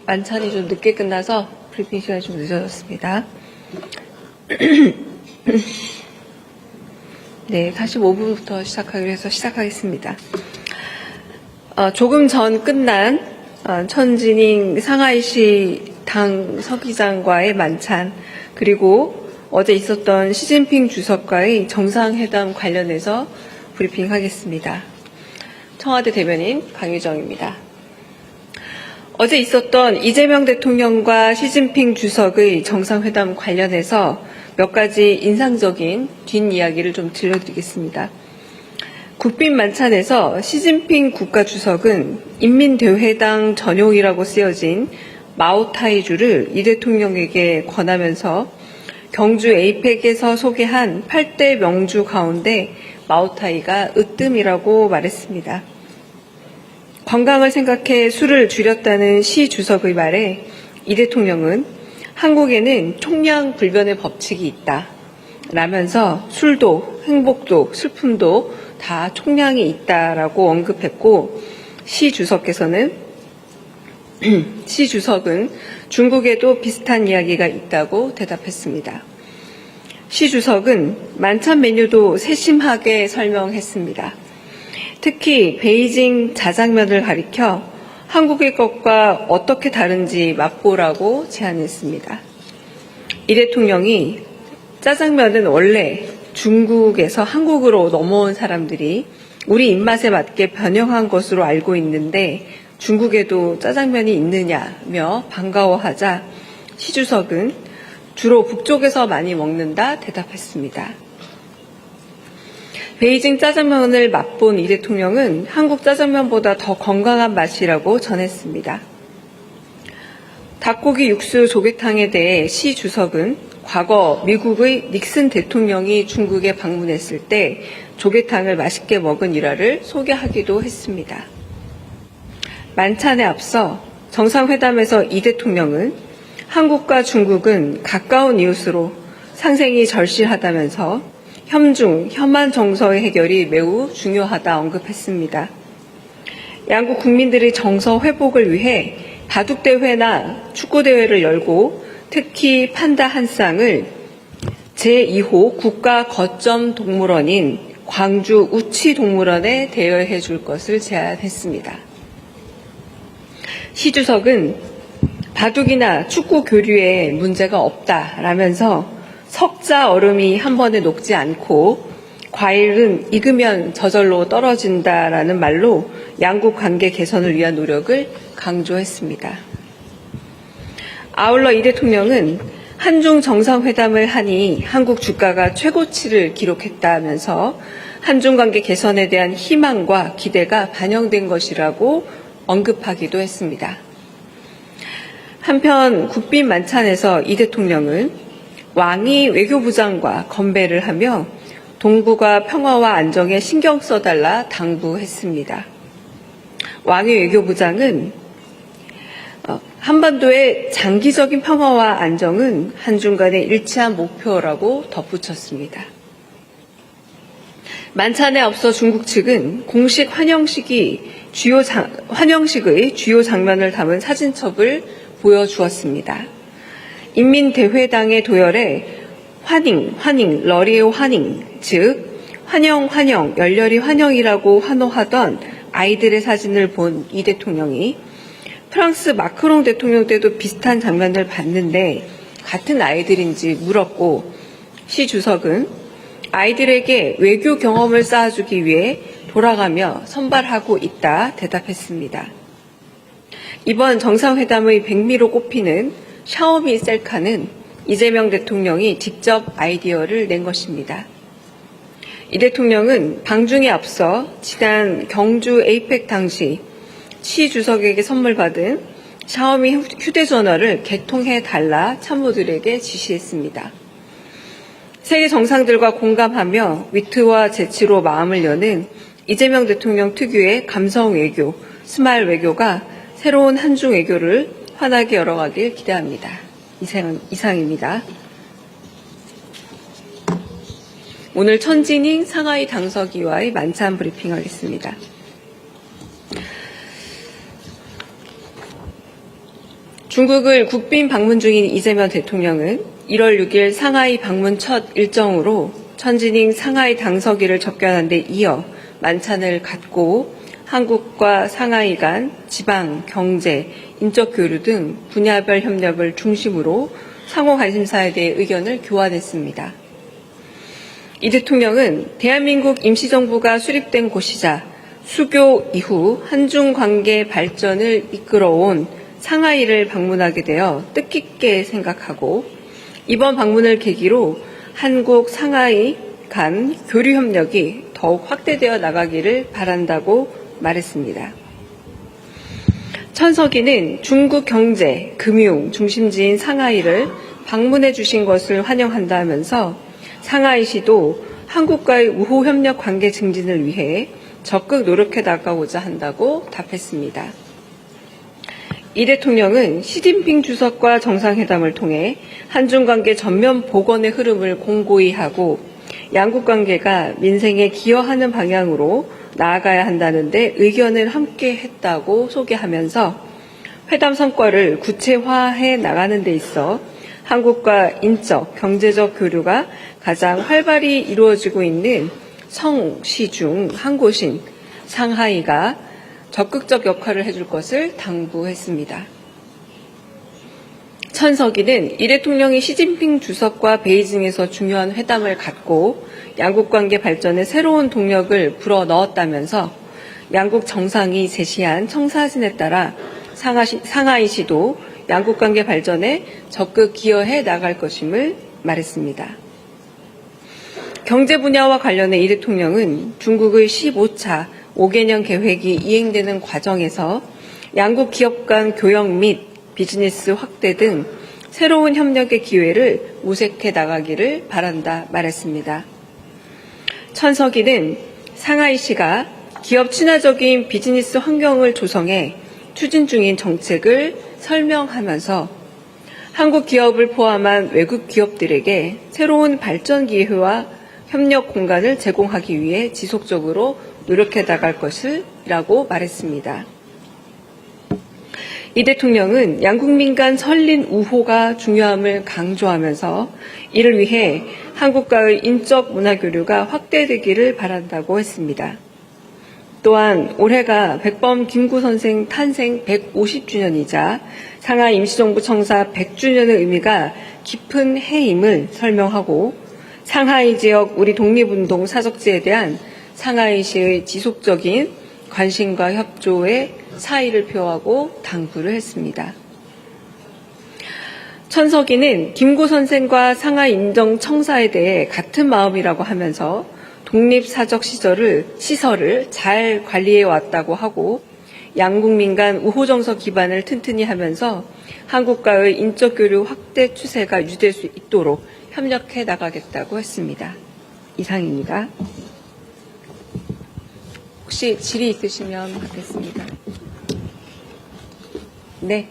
만찬이 좀 늦게 끝나서 브리핑 시간이 좀 늦어졌습니다. 네, 45분부터 시작하기로 해서 시작하겠습니다. 조금 전 끝난 천지닝 상하이시 당 서기장과의 만찬, 그리고 어제 있었던 시진핑 주석과의 정상회담 관련해서 브리핑하겠습니다. 청와대 대변인 강유정입니다. 어제 있었던 이재명 대통령과 시진핑 주석의 정상회담 관련해서 몇 가지 인상적인 뒷이야기를 좀 들려드리겠습니다. 국빈 만찬에서 시진핑 국가주석은 인민대회당 전용이라고 쓰여진 마오타이주를 이 대통령에게 권하면서 경주 에이펙에서 소개한 8대 명주 가운데 마오타이가 으뜸이라고 말했습니다. 건강을 생각해 술을 줄였다는 시 주석의 말에 이 대통령은 한국에는 총량 불변의 법칙이 있다 라면서 술도 행복도 슬픔도 다 총량이 있다라고 언급했고, 시 주석은 중국에도 비슷한 이야기가 있다고 대답했습니다. 시 주석은 만찬 메뉴도 세심하게 설명했습니다. 특히 베이징 자장면을 가리켜 한국의 것과 어떻게 다른지 맛보라고 제안했습니다. 이 대통령이 짜장면은 원래 중국에서 한국으로 넘어온 사람들이 우리 입맛에 맞게 변형한 것으로 알고 있는데 중국에도 짜장면이 있느냐며 반가워하자 시 주석은 주로 북쪽에서 많이 먹는다 대답했습니다. 베이징 짜장면을 맛본 이 대통령은 한국 짜장면보다 더 건강한 맛이라고 전했습니다. 닭고기 육수 조개탕에 대해 시 주석은 과거 미국의 닉슨 대통령이 중국에 방문했을 때 조개탕을 맛있게 먹은 일화를 소개하기도 했습니다. 만찬에 앞서 정상회담에서 이 대통령은 한국과 중국은 가까운 이웃으로 상생이 절실하다면서 혐중, 혐한 정서의 해결이 매우 중요하다 언급했습니다. 양국 국민들의 정서 회복을 위해 바둑대회나 축구대회를 열고 특히 판다 한 쌍을 제2호 국가거점동물원인 광주 우치동물원에 대여해 줄 것을 제안했습니다. 시 주석은 바둑이나 축구 교류에 문제가 없다라면서 석자 얼음이 한 번에 녹지 않고 과일은 익으면 저절로 떨어진다라는 말로 양국 관계 개선을 위한 노력을 강조했습니다. 아울러 이 대통령은 한중 정상회담을 하니 한국 주가가 최고치를 기록했다면서 한중 관계 개선에 대한 희망과 기대가 반영된 것이라고 언급하기도 했습니다. 한편 국빈 만찬에서 이 대통령은 왕이 외교부장과 건배를 하며 동북아 평화와 안정에 신경 써달라 당부했습니다. 왕이 외교부장은 한반도의 장기적인 평화와 안정은 한중 간의 일치한 목표라고 덧붙였습니다. 만찬에 앞서 중국 측은 공식 환영식의 주요 장면을 담은 사진첩을 보여주었습니다. 인민대회당의 도열에 환영, 러리오 환영, 즉 환영, 열렬히 환영이라고 환호하던 아이들의 사진을 본 이 대통령이 프랑스 마크롱 대통령 때도 비슷한 장면을 봤는데 같은 아이들인지 물었고, 시 주석은 아이들에게 외교 경험을 쌓아주기 위해 돌아가며 선발하고 있다 대답했습니다. 이번 정상회담의 백미로 꼽히는 샤오미 셀카는 이재명 대통령이 직접 아이디어를 낸 것입니다. 이 대통령은 방중에 앞서 지난 경주 에이펙 당시 시 주석에게 선물 받은 샤오미 휴대전화를 개통해달라 참모들에게 지시했습니다. 세계 정상들과 공감하며 위트와 재치로 마음을 여는 이재명 대통령 특유의 감성 외교, 스마일 외교가 새로운 한중 외교를 환하게 열어가길 기대합니다. 이상입니다. 오늘 천지닝 상하이 당서기와의 만찬 브리핑하겠습니다. 중국을 국빈 방문 중인 이재명 대통령은 1월 6일 상하이 방문 첫 일정으로 천지닝 상하이 당서기를 접견한 데 이어 만찬을 갖고 한국과 상하이 간 지방, 경제, 인적 교류 등 분야별 협력을 중심으로 상호 관심사에 대해 의견을 교환했습니다. 이 대통령은 대한민국 임시정부가 수립된 곳이자 수교 이후 한중 관계 발전을 이끌어온 상하이를 방문하게 되어 뜻깊게 생각하고 이번 방문을 계기로 한국 상하이 간 교류 협력이 더욱 확대되어 나가기를 바란다고 말했습니다. 천석이는 중국 경제, 금융 중심지인 상하이를 방문해 주신 것을 환영한다면서 상하이시도 한국과의 우호 협력 관계 증진을 위해 적극 노력해 나가고자 한다고 답했습니다. 이 대통령은 시진핑 주석과 정상회담을 통해 한중 관계 전면 복원의 흐름을 공고히 하고 양국 관계가 민생에 기여하는 방향으로 나아가야 한다는 데 의견을 함께 했다고 소개하면서 회담 성과를 구체화해 나가는 데 있어 한국과 인적, 경제적 교류가 가장 활발히 이루어지고 있는 성시 중 한 곳인 상하이가 적극적 역할을 해줄 것을 당부했습니다. 천석이는 이 대통령이 시진핑 주석과 베이징에서 중요한 회담을 갖고 양국 관계 발전에 새로운 동력을 불어넣었다면서 양국 정상이 제시한 청사진에 따라 상하이시도 양국 관계 발전에 적극 기여해 나갈 것임을 말했습니다. 경제 분야와 관련해 이 대통령은 중국의 15차 5개년 계획이 이행되는 과정에서 양국 기업 간 교역 및 비즈니스 확대 등 새로운 협력의 기회를 모색해 나가기를 바란다 말했습니다. 천석이는 상하이시가 기업 친화적인 비즈니스 환경을 조성해 추진 중인 정책을 설명하면서 한국 기업을 포함한 외국 기업들에게 새로운 발전 기회와 협력 공간을 제공하기 위해 지속적으로 노력해 나갈 것이라고 말했습니다. 이 대통령은 양국민 간 설린 우호가 중요함을 강조하면서 이를 위해 한국과의 인적 문화교류가 확대되기를 바란다고 했습니다. 또한 올해가 백범 김구 선생 탄생 150주년이자 상하이 임시정부 청사 100주년의 의미가 깊은 해임을 설명하고 상하이 지역 우리 독립운동 사적지에 대한 상하이시의 지속적인 관심과 협조에 사의를 표하고 당부를 했습니다. 천석이는 김구 선생과 상하이 인정청사에 대해 같은 마음이라고 하면서 독립사적 시설을 잘 관리해 왔다고 하고 양국민 간 우호정서 기반을 튼튼히 하면서 한국과의 인적 교류 확대 추세가 유지될 수 있도록 협력해 나가겠다고 했습니다. 이상입니다. 혹시 질의 있으시면 받겠습니다. 네.